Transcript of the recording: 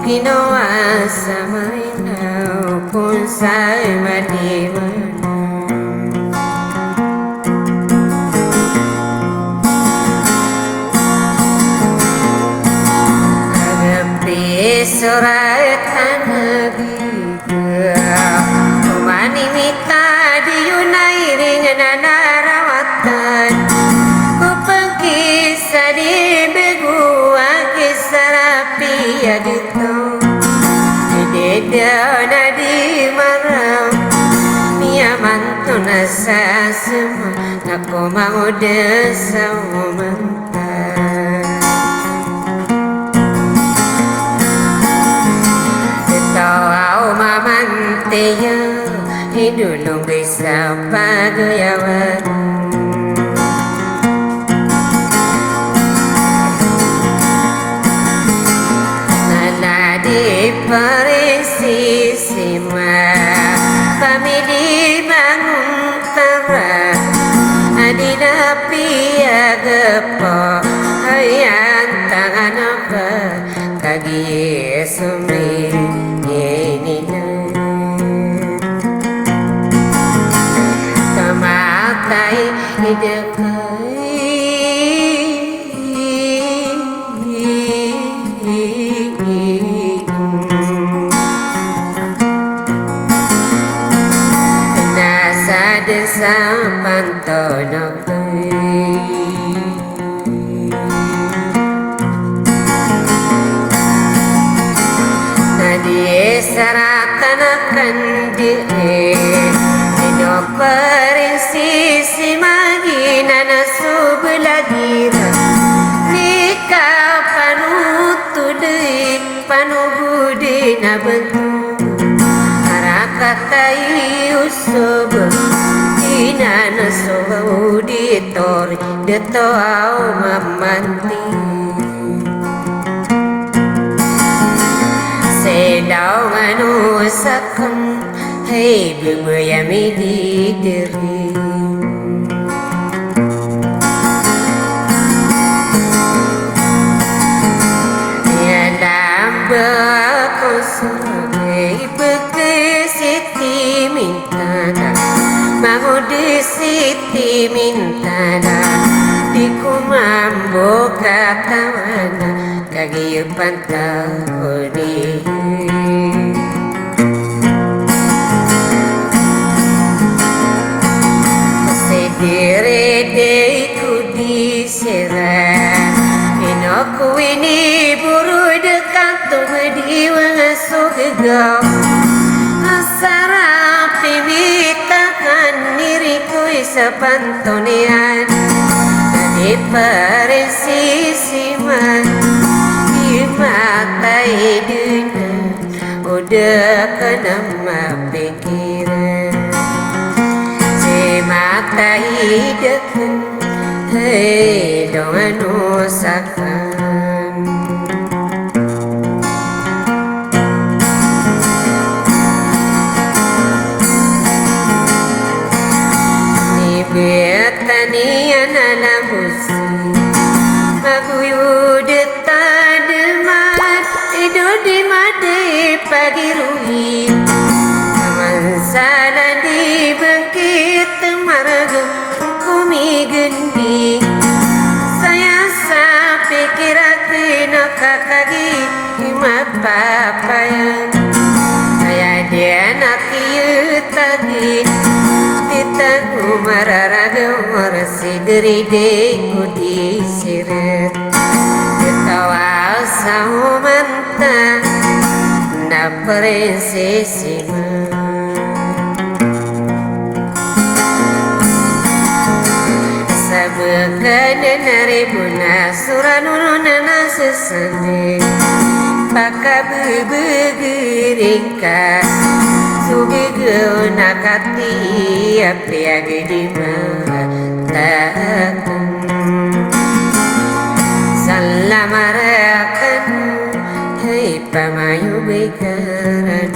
ginawa sa malinaw kung sa'y madiwan. Agapi surat hanagigah kumanimita di yunay ring nanarawatan kupangkisa di beguang kisarapi ya dito Deda na di marau Mia manto na sa semua Nako mau desa umantan Setau mamante ya Hidulong bisa pagayawan Parisisima pamili manguntara adina piagapo hayan tangan apa kagi sumri yenina kamatai hidekai desa pantono nadi saratan akan Dino perinsisi magina na subladira Nikah panutudui panubudi na bentuk Harakatai usub Ina na auditor Deto au mamanti Sedau manusakan Hei bumuyami di diri Yandam berkosong Bekesiti mintana Mau di siti mintana Di kumambo katamana Kagiyupan tahuni Sediri-diriku diserah Inoku ini buru dekat Tumediwang sugegau Asara pimitakan diriku sepantonian Di perinsisiman Di mata dunia Udah kenama pikiran Si mata hidup Hei dongan usahakan Betanian alam busi Maguyud tademat Ido di made pagi ruhi Mansala di bengkit marga Kumi gendi Saya sapikir aku nakakagi Imat papayan Saya dia nak tadi Titaku mararaga Marasi deri deku disirat Ketawa sama mantan Na prinsesima Sabekan naribuna Suranuna nasesane Baka bebegeringka Sugegeu nakati apiagi di matakan Salamarakan Hei pamayu bekaran